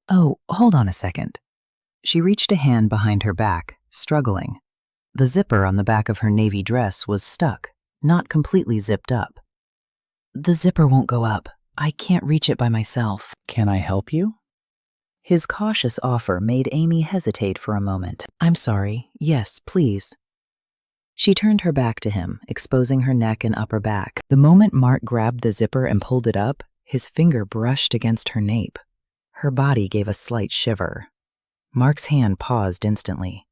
Oh, hold on a second. She reached a hand behind her back, struggling. The zipper on the back of her navy dress was stuck, not completely zipped up. The zipper won't go up. I can't reach it by myself. Can I help you? His cautious offer made Amy hesitate for a moment. I'm sorry. Yes, please. She turned her back to him, exposing her neck and upper back. The moment Mark grabbed the zipper and pulled it up, his finger brushed against her nape. Her body gave a slight shiver. Mark's hand paused instantly.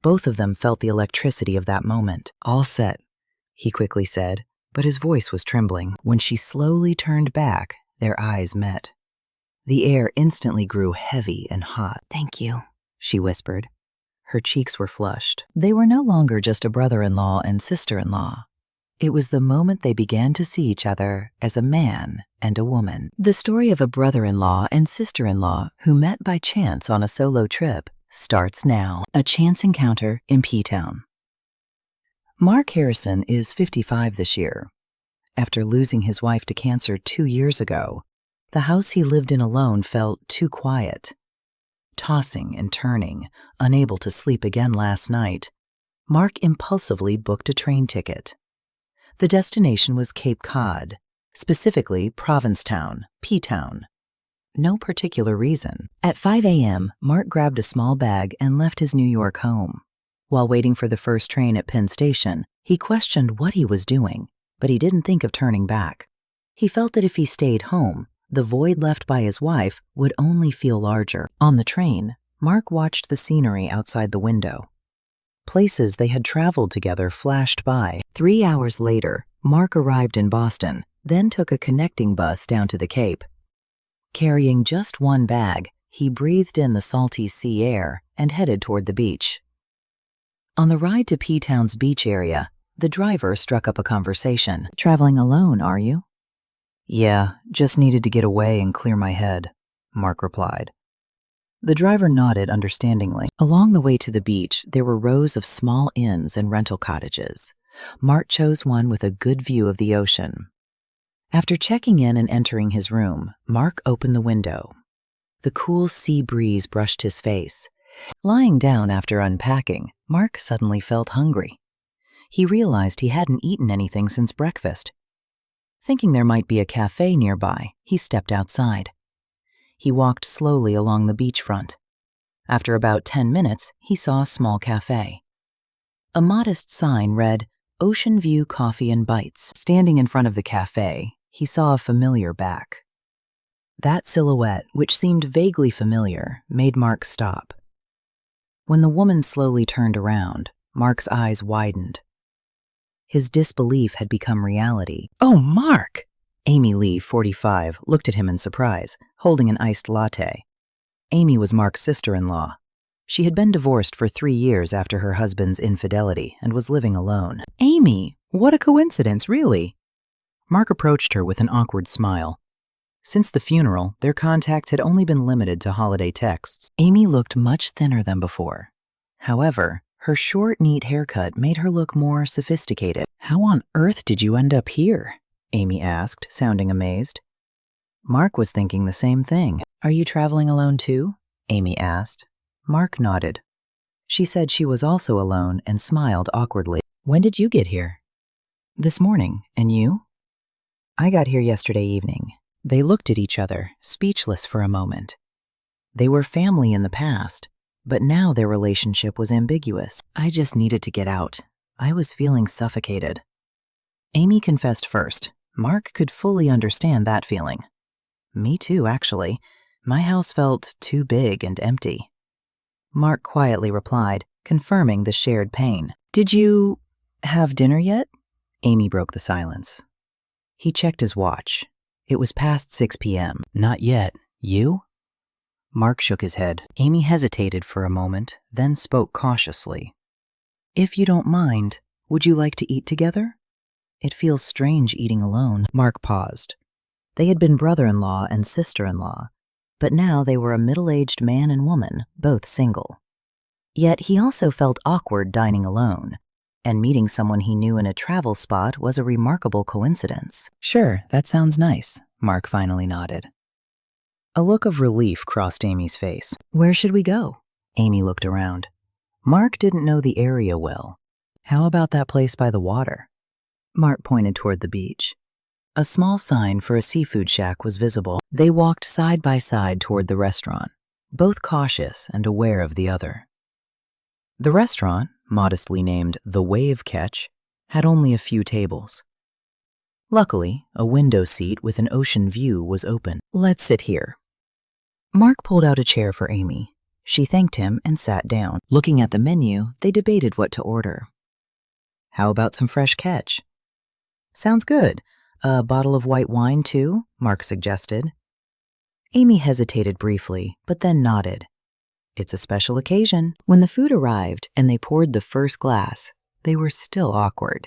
Both of them felt the electricity of that moment. All set, he quickly said, but his voice was trembling. When she slowly turned back, their eyes met. The air instantly grew heavy and hot. Thank you, she whispered. Her cheeks were flushed. They were no longer just a brother-in-law and sister-in-law. It was the moment they began to see each other as a man and a woman. The story of a brother-in-law and sister-in-law who met by chance on a solo trip starts now. A chance encounter in P-Town. Mark Harrison is 55 this year. After losing his wife to cancer 2 years ago, the house he lived in alone felt too quiet. Tossing and turning, unable to sleep again last night, Mark impulsively booked a train ticket. The destination was Cape Cod, specifically Provincetown, P-Town. No particular reason. At 5 a.m., Mark grabbed a small bag and left his New York home. While waiting for the first train at Penn Station, he questioned what he was doing, but he didn't think of turning back. He felt that if he stayed home, the void left by his wife would only feel larger. On the train, Mark watched the scenery outside the window. Places they had traveled together flashed by. 3 hours later, Mark arrived in Boston, then took a connecting bus down to the Cape. Carrying just one bag, he breathed in the salty sea air and headed toward the beach. On the ride to P-Town's beach area, the driver struck up a conversation. Traveling alone, are you? Yeah, just needed to get away and clear my head, Mark replied. The driver nodded understandingly. Along the way to the beach, there were rows of small inns and rental cottages. Mark chose one with a good view of the ocean. After checking in and entering his room, Mark opened the window. The cool sea breeze brushed his face. Lying down after unpacking, Mark suddenly felt hungry. He realized he hadn't eaten anything since breakfast. Thinking there might be a cafe nearby, he stepped outside. He walked slowly along the beachfront. After about 10 minutes, he saw a small cafe. A modest sign read, Ocean View Coffee and Bites. Standing in front of the cafe, he saw a familiar back. That silhouette, which seemed vaguely familiar, made Mark stop. When the woman slowly turned around, Mark's eyes widened. His disbelief had become reality. Oh, Mark! Amy Lee, 45, looked at him in surprise, holding an iced latte. Amy was Mark's sister-in-law. She had been divorced for 3 years after her husband's infidelity and was living alone. Amy, what a coincidence, really! Mark approached her with an awkward smile. Since the funeral, their contact had only been limited to holiday texts. Amy looked much thinner than before. However, her short, neat haircut made her look more sophisticated. How on earth did you end up here? Amy asked, sounding amazed. Mark was thinking the same thing. Are you traveling alone too? Amy asked. Mark nodded. She said she was also alone and smiled awkwardly. When did you get here? This morning. And you? I got here yesterday evening. They looked at each other, speechless for a moment. They were family in the past, but now their relationship was ambiguous. I just needed to get out. I was feeling suffocated. Amy confessed first. Mark could fully understand that feeling. Me too, actually. My house felt too big and empty. Mark quietly replied, confirming the shared pain. Did you have dinner yet? Amy broke the silence. He checked his watch. It was past 6 p.m. Not yet. You? Mark shook his head. Amy hesitated for a moment, then spoke cautiously. If you don't mind, would you like to eat together? It feels strange eating alone. Mark paused. They had been brother-in-law and sister-in-law, but now they were a middle-aged man and woman, both single. Yet he also felt awkward dining alone, and meeting someone he knew in a travel spot was a remarkable coincidence. Sure, that sounds nice, Mark finally nodded. A look of relief crossed Amy's face. Where should we go? Amy looked around. Mark didn't know the area well. How about that place by the water? Mark pointed toward the beach. A small sign for a seafood shack was visible. They walked side by side toward the restaurant, both cautious and aware of the other. The restaurant, modestly named The Wave Catch, had only a few tables. Luckily, a window seat with an ocean view was open. Let's sit here. Mark pulled out a chair for Amy. She thanked him and sat down. Looking at the menu, they debated what to order. How about some fresh catch? Sounds good. A bottle of white wine, too, Mark suggested. Amy hesitated briefly, but then nodded. It's a special occasion. When the food arrived and they poured the first glass, they were still awkward.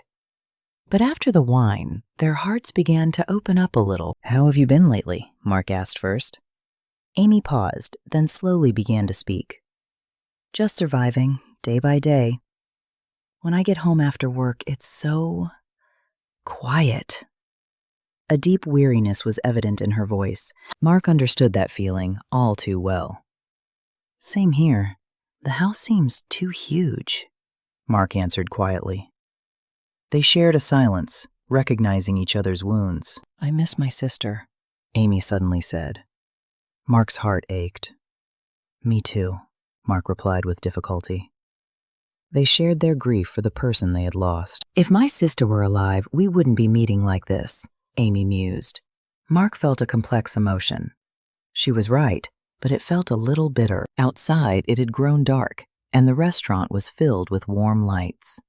But after the wine, their hearts began to open up a little. How have you been lately? Mark asked first. Amy paused, then slowly began to speak. Just surviving, day by day. When I get home after work, it's so quiet. A deep weariness was evident in her voice. Mark understood that feeling all too well. Same here. The house seems too huge, Mark answered quietly. They shared a silence, recognizing each other's wounds. I miss my sister, Amy suddenly said. Mark's heart ached. Me too, Mark replied with difficulty. They shared their grief for the person they had lost. If my sister were alive, we wouldn't be meeting like this, Amy mused. Mark felt a complex emotion. She was right, but it felt a little bitter. Outside, it had grown dark, and the restaurant was filled with warm lights.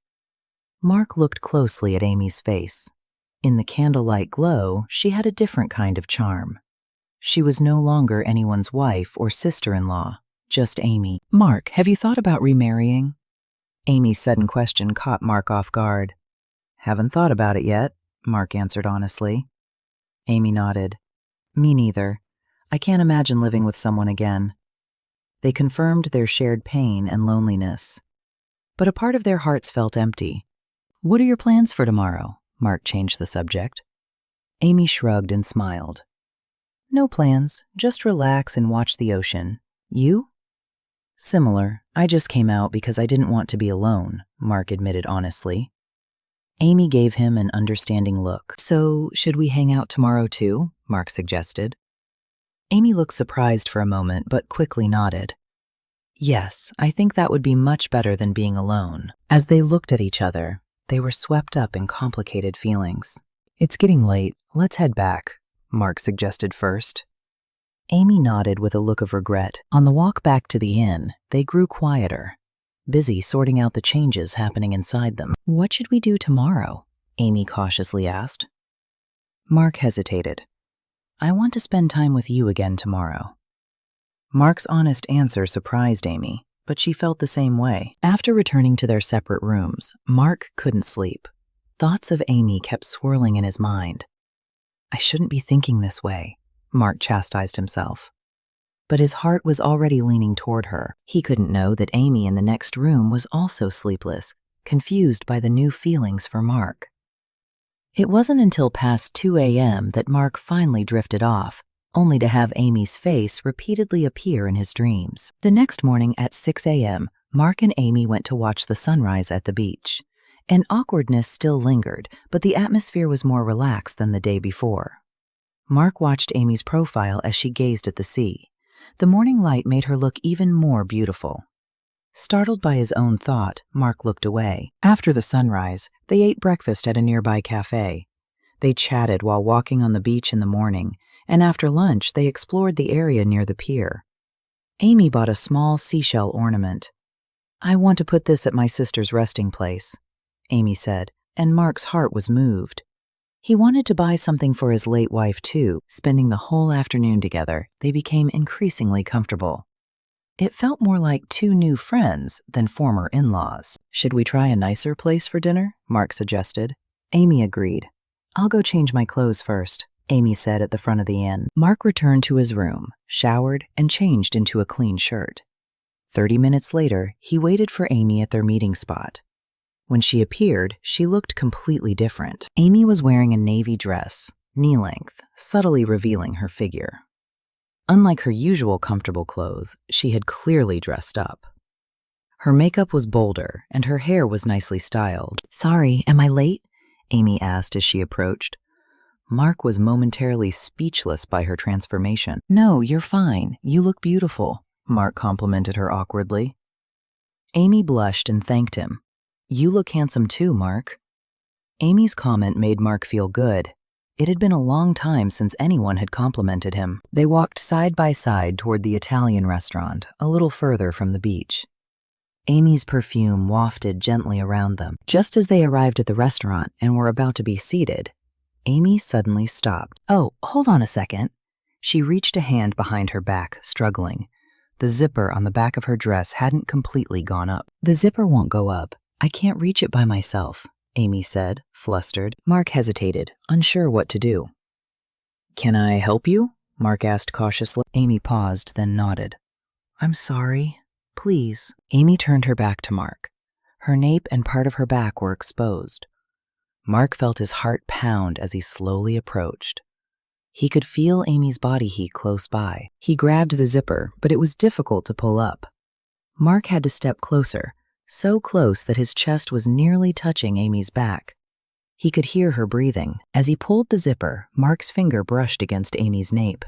Mark looked closely at Amy's face. In the candlelight glow, she had a different kind of charm. She was no longer anyone's wife or sister-in-law, just Amy. Mark, have you thought about remarrying? Amy's sudden question caught Mark off guard. Haven't thought about it yet, Mark answered honestly. Amy nodded. Me neither. I can't imagine living with someone again. They confirmed their shared pain and loneliness. But a part of their hearts felt empty. What are your plans for tomorrow? Mark changed the subject. Amy shrugged and smiled. No plans, just relax and watch the ocean. You? Similar. I just came out because I didn't want to be alone, Mark admitted honestly. Amy gave him an understanding look. So, should we hang out tomorrow too? Mark suggested. Amy looked surprised for a moment, but quickly nodded. Yes, I think that would be much better than being alone. As they looked at each other, they were swept up in complicated feelings. It's getting late. Let's head back, Mark suggested first. Amy nodded with a look of regret. On the walk back to the inn, they grew quieter, busy sorting out the changes happening inside them. What should we do tomorrow? Amy cautiously asked. Mark hesitated. I want to spend time with you again tomorrow. Mark's honest answer surprised Amy, but she felt the same way. After returning to their separate rooms, Mark couldn't sleep. Thoughts of Amy kept swirling in his mind. I shouldn't be thinking this way, Mark chastised himself. But his heart was already leaning toward her. He couldn't know that Amy in the next room was also sleepless, confused by the new feelings for Mark. It wasn't until past 2 a.m. that Mark finally drifted off, only to have Amy's face repeatedly appear in his dreams. The next morning at 6 a.m., Mark and Amy went to watch the sunrise at the beach. An awkwardness still lingered, but the atmosphere was more relaxed than the day before. Mark watched Amy's profile as she gazed at the sea. The morning light made her look even more beautiful. Startled by his own thought, Mark looked away. After the sunrise, they ate breakfast at a nearby cafe. They chatted while walking on the beach in the morning, and after lunch they explored the area near the pier. Amy bought a small seashell ornament. I want to put this at my sister's resting place, Amy said, and Mark's heart was moved. He wanted to buy something for his late wife too. Spending the whole afternoon together, they became increasingly comfortable. It felt more like two new friends than former in-laws. Should we try a nicer place for dinner? Mark suggested. Amy agreed. I'll go change my clothes first, Amy said at the front of the inn. Mark returned to his room, showered, and changed into a clean shirt. 30 minutes later, he waited for Amy at their meeting spot. When she appeared, she looked completely different. Amy was wearing a navy dress, knee-length, subtly revealing her figure. Unlike her usual comfortable clothes, she had clearly dressed up. Her makeup was bolder, and her hair was nicely styled. "Sorry, am I late?" Amy asked as she approached. Mark was momentarily speechless by her transformation. "No, you're fine. You look beautiful," Mark complimented her awkwardly. Amy blushed and thanked him. "You look handsome too, Mark." Amy's comment made Mark feel good. It had been a long time since anyone had complimented him. They walked side by side toward the Italian restaurant, a little further from the beach. Amy's perfume wafted gently around them. Just as they arrived at the restaurant and were about to be seated, Amy suddenly stopped. "Oh, hold on a second." She reached a hand behind her back, struggling. The zipper on the back of her dress hadn't completely gone up. "The zipper won't go up. I can't reach it by myself," Amy said, flustered. Mark hesitated, unsure what to do. "Can I help you?" Mark asked cautiously. Amy paused, then nodded. "I'm sorry. Please." Amy turned her back to Mark. Her nape and part of her back were exposed. Mark felt his heart pound as he slowly approached. He could feel Amy's body heat close by. He grabbed the zipper, but it was difficult to pull up. Mark had to step closer, so close that his chest was nearly touching Amy's back. He could hear her breathing. As he pulled the zipper, Mark's finger brushed against Amy's nape.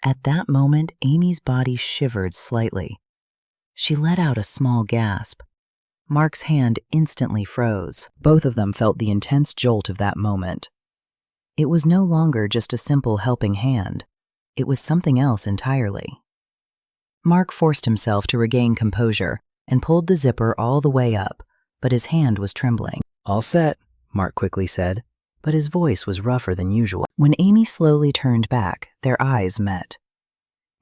At that moment, Amy's body shivered slightly. She let out a small gasp. Mark's hand instantly froze. Both of them felt the intense jolt of that moment. It was no longer just a simple helping hand. It was something else entirely. Mark forced himself to regain composure and pulled the zipper all the way up, but his hand was trembling. "All set," Mark quickly said, but his voice was rougher than usual. When Amy slowly turned back, their eyes met.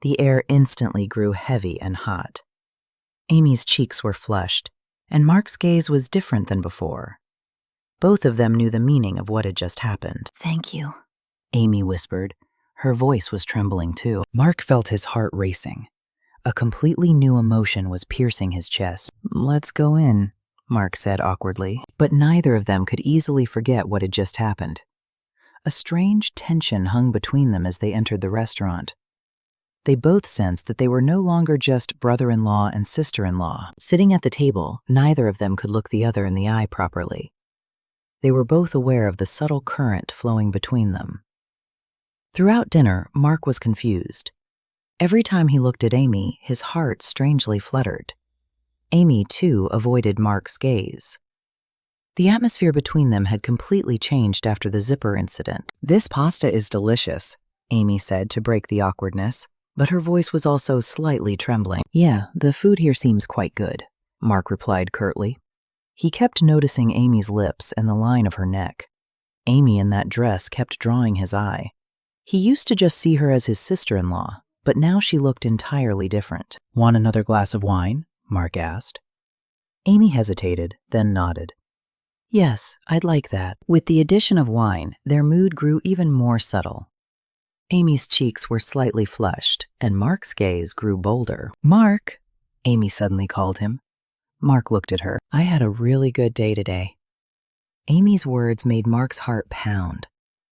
The air instantly grew heavy and hot. Amy's cheeks were flushed, and Mark's gaze was different than before. Both of them knew the meaning of what had just happened. "Thank you," Amy whispered. Her voice was trembling too. Mark felt his heart racing. A completely new emotion was piercing his chest. "Let's go in," Mark said awkwardly. But neither of them could easily forget what had just happened. A strange tension hung between them as they entered the restaurant. They both sensed that they were no longer just brother-in-law and sister-in-law. Sitting at the table, neither of them could look the other in the eye properly. They were both aware of the subtle current flowing between them. Throughout dinner, Mark was confused. Every time he looked at Amy, his heart strangely fluttered. Amy, too, avoided Mark's gaze. The atmosphere between them had completely changed after the zipper incident. "This pasta is delicious," Amy said to break the awkwardness, but her voice was also slightly trembling. "Yeah, the food here seems quite good," Mark replied curtly. He kept noticing Amy's lips and the line of her neck. Amy in that dress kept drawing his eye. He used to just see her as his sister-in-law, but now she looked entirely different. "Want another glass of wine?" Mark asked. Amy hesitated, then nodded. "Yes, I'd like that." With the addition of wine, their mood grew even more subtle. Amy's cheeks were slightly flushed, and Mark's gaze grew bolder. "Mark," Amy suddenly called him. Mark looked at her. "I had a really good day today." Amy's words made Mark's heart pound.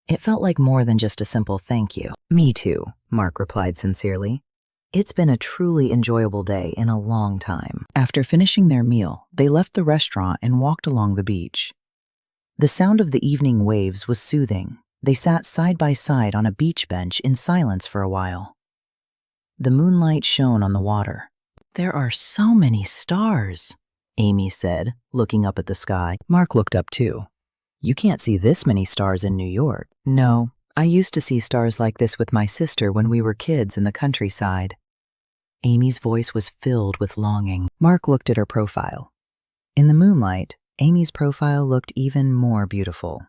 It felt like more than just a simple thank you. "Me too," Mark replied sincerely. "It's been a truly enjoyable day in a long time." After finishing their meal, they left the restaurant and walked along the beach. The sound of the evening waves was soothing. They sat side by side on a beach bench in silence for a while. The moonlight shone on the water. "There are so many stars," Amy said, looking up at the sky. Mark looked up too. "You can't see this many stars in New York." "No, I used to see stars like this with my sister when we were kids in the countryside." Amy's voice was filled with longing. Mark looked at her profile. In the moonlight, Amy's profile looked even more beautiful.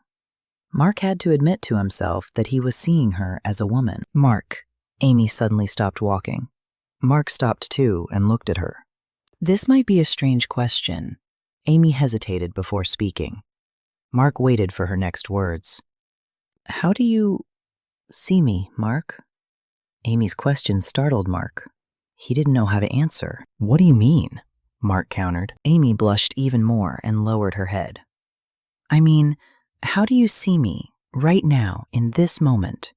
Mark had to admit to himself that he was seeing her as a woman. "Mark." Amy suddenly stopped walking. Mark stopped too and looked at her. This might be a strange question. Amy hesitated before speaking. Mark waited for her next words. "How do you see me, Mark?" Amy's question startled Mark. He didn't know how to answer. "What do you mean?" Mark countered. Amy blushed even more and lowered her head. "I mean, how do you see me, right now, in this moment?"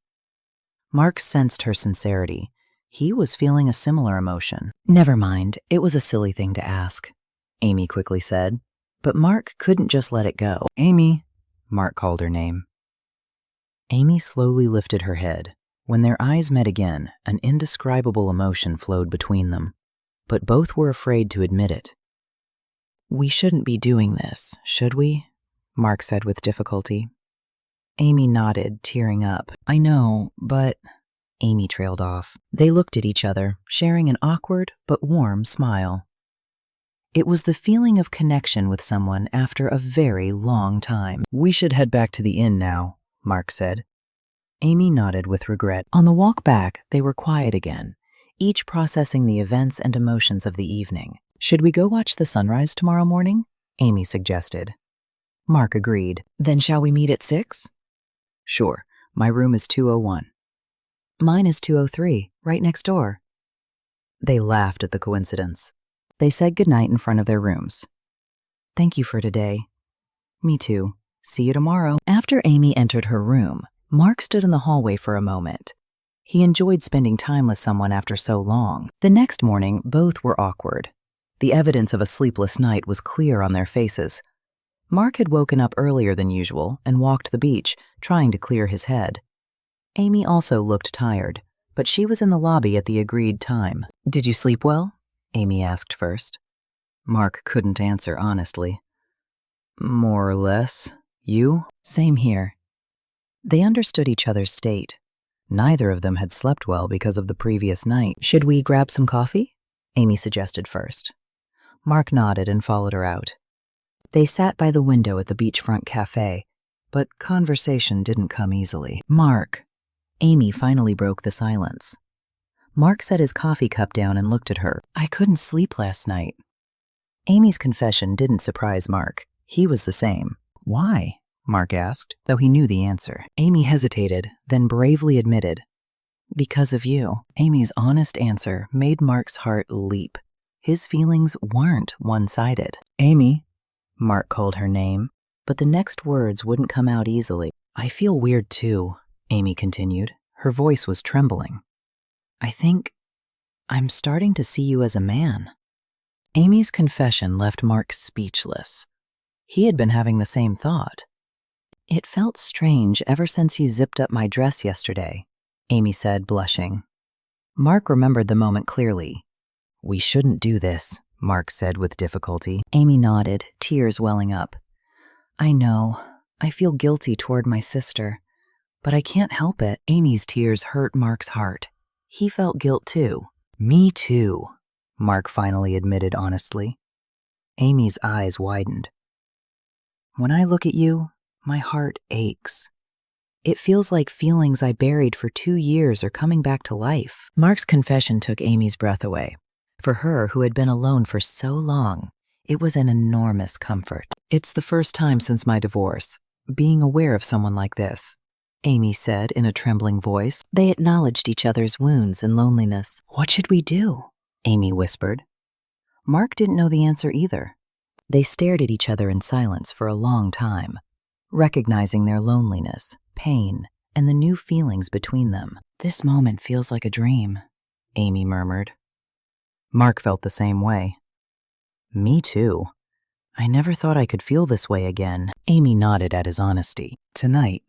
Mark sensed her sincerity. He was feeling a similar emotion. Never mind, it was a silly thing to ask, Amy quickly said. But Mark couldn't just let it go. Amy, Mark called her name. Amy slowly lifted her head. When their eyes met again, an indescribable emotion flowed between them, but both were afraid to admit it. We shouldn't be doing this, should we? Mark said with difficulty. Amy nodded, tearing up. I know, but... Amy trailed off. They looked at each other, sharing an awkward but warm smile. It was the feeling of connection with someone after a very long time. We should head back to the inn now, Mark said. Amy nodded with regret. On the walk back, they were quiet again, each processing the events and emotions of the evening. Should we go watch the sunrise tomorrow morning? Amy suggested. Mark agreed. Then shall we meet at 6? Sure. My room is 201. Mine is 203, right next door. They laughed at the coincidence. They said goodnight in front of their rooms. Thank you for today. Me too. See you tomorrow. After Amy entered her room, Mark stood in the hallway for a moment. He enjoyed spending time with someone after so long. The next morning, both were awkward. The evidence of a sleepless night was clear on their faces. Mark had woken up earlier than usual and walked the beach, trying to clear his head. Amy also looked tired, but she was in the lobby at the agreed time. Did you sleep well? Amy asked first. Mark couldn't answer honestly. More or less. You? Same here. They understood each other's state. Neither of them had slept well because of the previous night. Should we grab some coffee? Amy suggested first. Mark nodded and followed her out. They sat by the window at the beachfront cafe, but conversation didn't come easily. Mark. Amy finally broke the silence. Mark set his coffee cup down and looked at her. I couldn't sleep last night. Amy's confession didn't surprise Mark. He was the same. Why? Mark asked, though he knew the answer. Amy hesitated, then bravely admitted. Because of you. Amy's honest answer made Mark's heart leap. His feelings weren't one-sided. Amy, Mark called her name, but the next words wouldn't come out easily. I feel weird too, Amy continued. Her voice was trembling. I think I'm starting to see you as a man. Amy's confession left Mark speechless. He had been having the same thought. It felt strange ever since you zipped up my dress yesterday, Amy said, blushing. Mark remembered the moment clearly. We shouldn't do this, Mark said with difficulty. Amy nodded, tears welling up. I know. I feel guilty toward my sister, but I can't help it. Amy's tears hurt Mark's heart. He felt guilt too. Me too, Mark finally admitted honestly. Amy's eyes widened. When I look at you, my heart aches. It feels like feelings I buried for 2 years are coming back to life. Mark's confession took Amy's breath away. For her, who had been alone for so long, it was an enormous comfort. It's the first time since my divorce, being aware of someone like this, Amy said in a trembling voice. They acknowledged each other's wounds and loneliness. What should we do? Amy whispered. Mark didn't know the answer either. They stared at each other in silence for a long time, recognizing their loneliness, pain, and the new feelings between them. This moment feels like a dream, Amy murmured. Mark felt the same way. Me too. I never thought I could feel this way again. Amy nodded at his honesty. Tonight,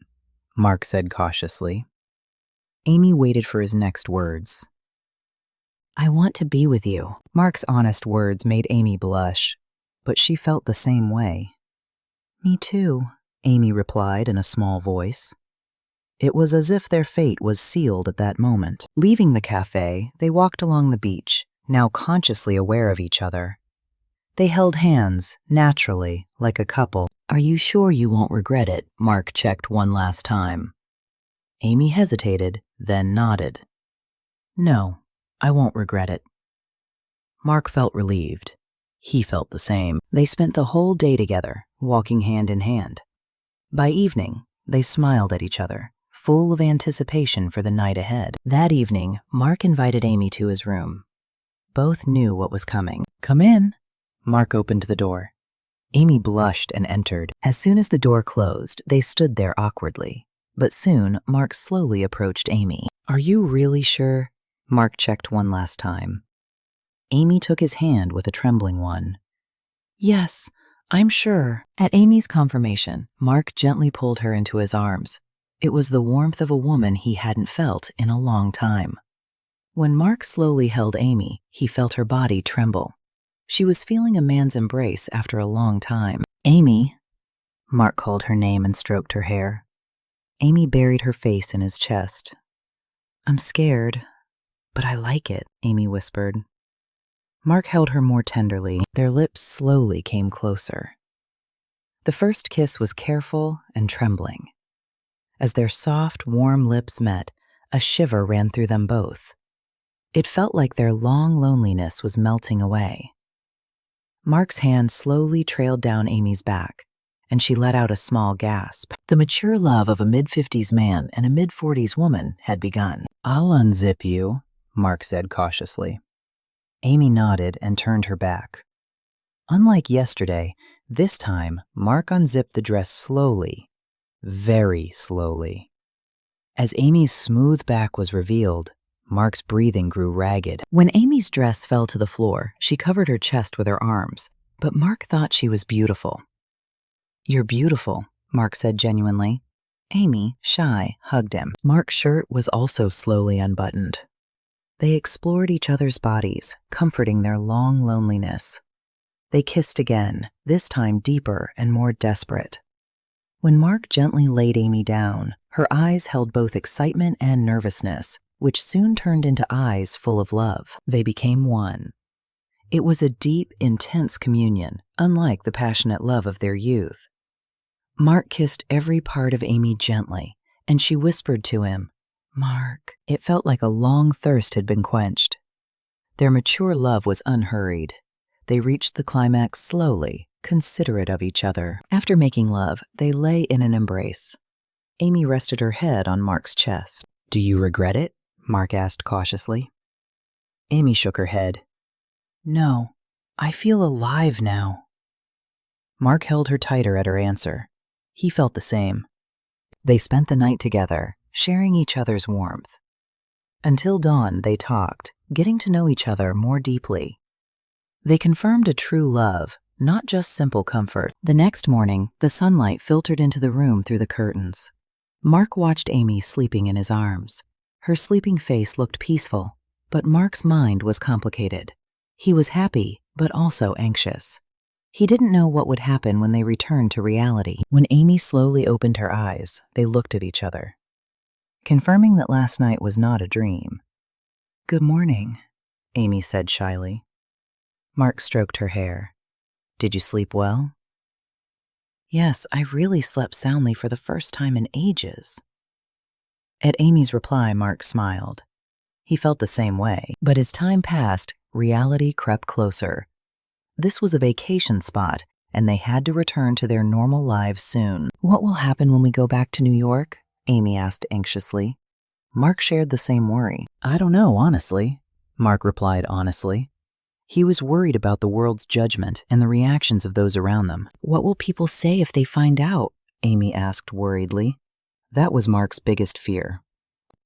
Mark said cautiously. Amy waited for his next words. I want to be with you. Mark's honest words made Amy blush, but she felt the same way. Me too, Amy replied in a small voice. It was as if their fate was sealed at that moment. Leaving the cafe, they walked along the beach, now consciously aware of each other. They held hands, naturally, like a couple. Are you sure you won't regret it? Mark checked one last time. Amy hesitated, then nodded. No, I won't regret it. Mark felt relieved. He felt the same. They spent the whole day together, walking hand in hand. By evening, they smiled at each other, full of anticipation for the night ahead. That evening, Mark invited Amy to his room. Both knew what was coming. Come in. Mark opened the door. Amy blushed and entered. As soon as the door closed, they stood there awkwardly. But soon, Mark slowly approached Amy. Are you really sure? Mark checked one last time. Amy took his hand with a trembling one. Yes, I'm sure. At Amy's confirmation, Mark gently pulled her into his arms. It was the warmth of a woman he hadn't felt in a long time. When Mark slowly held Amy, he felt her body tremble. She was feeling a man's embrace after a long time. Amy. Mark called her name and stroked her hair. Amy buried her face in his chest. I'm scared, but I like it, Amy whispered. Mark held her more tenderly. Their lips slowly came closer. The first kiss was careful and trembling. As their soft, warm lips met, a shiver ran through them both. It felt like their long loneliness was melting away. Mark's hand slowly trailed down Amy's back, and she let out a small gasp. The mature love of a mid-50s man and a mid-40s woman had begun. I'll unzip you, Mark said cautiously. Amy nodded and turned her back. Unlike yesterday, this time Mark unzipped the dress slowly, very slowly. As Amy's smooth back was revealed, Mark's breathing grew ragged. When Amy's dress fell to the floor, she covered her chest with her arms, but Mark thought she was beautiful. You're beautiful, Mark said genuinely. Amy, shy, hugged him. Mark's shirt was also slowly unbuttoned. They explored each other's bodies, comforting their long loneliness. They kissed again, this time deeper and more desperate. When Mark gently laid Amy down, her eyes held both excitement and nervousness, which soon turned into eyes full of love. They became one. It was a deep, intense communion, unlike the passionate love of their youth. Mark kissed every part of Amy gently, and she whispered to him, Mark. It felt like a long thirst had been quenched. Their mature love was unhurried. They reached the climax slowly, considerate of each other. After making love, they lay in an embrace. Amy rested her head on Mark's chest. Do you regret it? Mark asked cautiously. Amy shook her head. No, I feel alive now. Mark held her tighter at her answer. He felt the same. They spent the night together, sharing each other's warmth. Until dawn, they talked, getting to know each other more deeply. They confirmed a true love, not just simple comfort. The next morning, the sunlight filtered into the room through the curtains. Mark watched Amy sleeping in his arms. Her sleeping face looked peaceful, but Mark's mind was complicated. He was happy, but also anxious. He didn't know what would happen when they returned to reality. When Amy slowly opened her eyes, they looked at each other, confirming that last night was not a dream. Good morning, Amy said shyly. Mark stroked her hair. Did you sleep well? Yes, I really slept soundly for the first time in ages. At Amy's reply, Mark smiled. He felt the same way, but as time passed, reality crept closer. This was a vacation spot, and they had to return to their normal lives soon. What will happen when we go back to New York? Amy asked anxiously. Mark shared the same worry. I don't know, honestly, Mark replied honestly. He was worried about the world's judgment and the reactions of those around them. What will people say if they find out? Amy asked worriedly. That was Mark's biggest fear.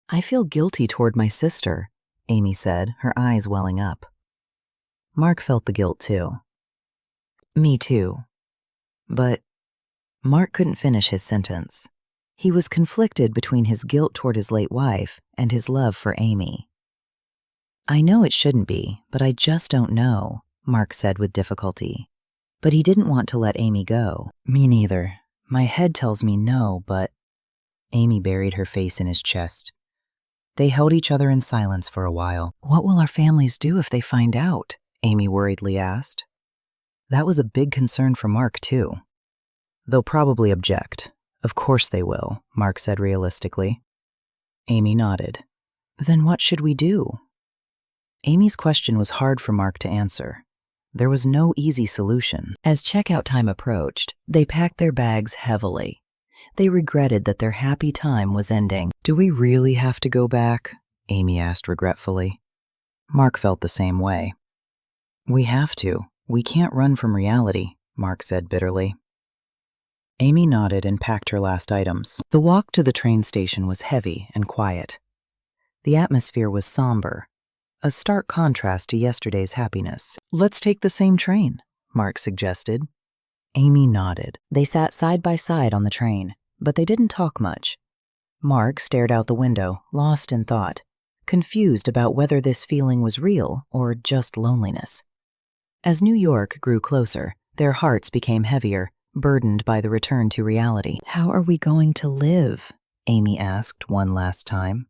I feel guilty toward my sister, Amy said, her eyes welling up. Mark felt the guilt too. Me too. But Mark couldn't finish his sentence. He was conflicted between his guilt toward his late wife and his love for Amy. I know it shouldn't be, but I just don't know, Mark said with difficulty. But he didn't want to let Amy go. Me neither. My head tells me no, but... Amy buried her face in his chest. They held each other in silence for a while. What will our families do if they find out? Amy worriedly asked. That was a big concern for Mark, too. They'll probably object. Of course they will, Mark said realistically. Amy nodded. Then what should we do? Amy's question was hard for Mark to answer. There was no easy solution. As checkout time approached, they packed their bags heavily. They regretted that their happy time was ending. Do we really have to go back? Amy asked regretfully. Mark felt the same way. We have to. We can't run from reality, Mark said bitterly. Amy nodded and packed her last items. The walk to the train station was heavy and quiet. The atmosphere was somber, a stark contrast to yesterday's happiness. "Let's take the same train," Mark suggested. Amy nodded. They sat side by side on the train, but they didn't talk much. Mark stared out the window, lost in thought, confused about whether this feeling was real or just loneliness. As New York grew closer, their hearts became heavier, burdened by the return to reality. "How are we going to live?" Amy asked one last time.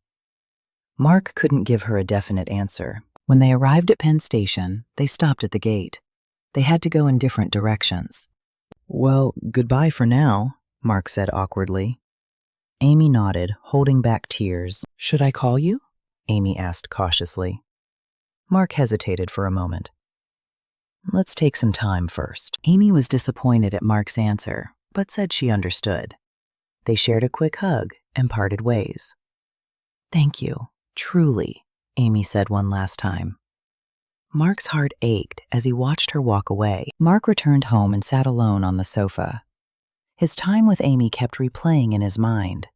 Mark couldn't give her a definite answer. When they arrived at Penn Station, they stopped at the gate. They had to go in different directions. "Well, goodbye for now," Mark said awkwardly. Amy nodded, holding back tears. "Should I call you?" Amy asked cautiously. Mark hesitated for a moment. "Let's take some time first." Amy was disappointed at Mark's answer, but said she understood. They shared a quick hug and parted ways. "Thank you, truly," Amy said one last time. Mark's heart ached as he watched her walk away. Mark returned home and sat alone on the sofa. His time with Amy kept replaying in his mind.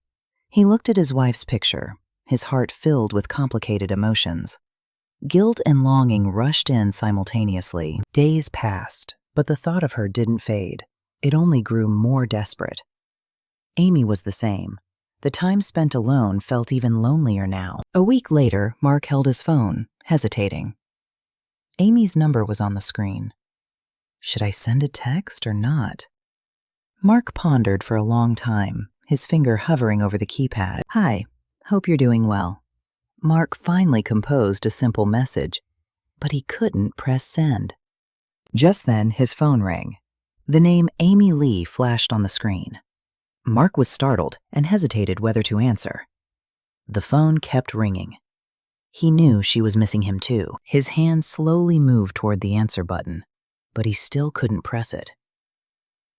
He looked at his wife's picture, his heart filled with complicated emotions. Guilt and longing rushed in simultaneously. Days passed, but the thought of her didn't fade. It only grew more desperate. Amy was the same. The time spent alone felt even lonelier now. A week later, Mark held his phone, hesitating. Amy's number was on the screen. Should I send a text or not? Mark pondered for a long time, his finger hovering over the keypad. "Hi, hope you're doing well." Mark finally composed a simple message, but he couldn't press send. Just then, his phone rang. The name Amy Lee flashed on the screen. Mark was startled and hesitated whether to answer. The phone kept ringing. He knew she was missing him too. His hand slowly moved toward the answer button, but he still couldn't press it.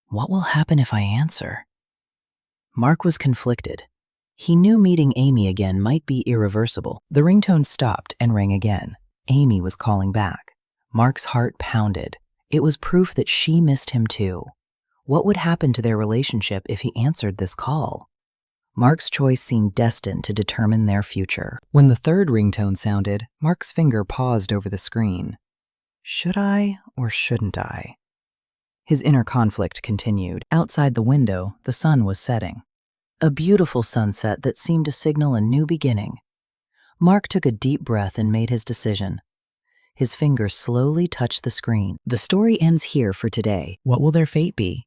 What will happen if I answer? Mark was conflicted. He knew meeting Amy again might be irreversible. The ringtone stopped and rang again. Amy was calling back. Mark's heart pounded. It was proof that she missed him too. What would happen to their relationship if he answered this call? Mark's choice seemed destined to determine their future. When the third ringtone sounded, Mark's finger paused over the screen. Should I or shouldn't I? His inner conflict continued. Outside the window, the sun was setting. A beautiful sunset that seemed to signal a new beginning. Mark took a deep breath and made his decision. His finger slowly touched the screen. The story ends here for today. What will their fate be?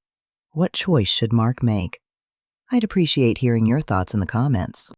What choice should Mark make? I'd appreciate hearing your thoughts in the comments.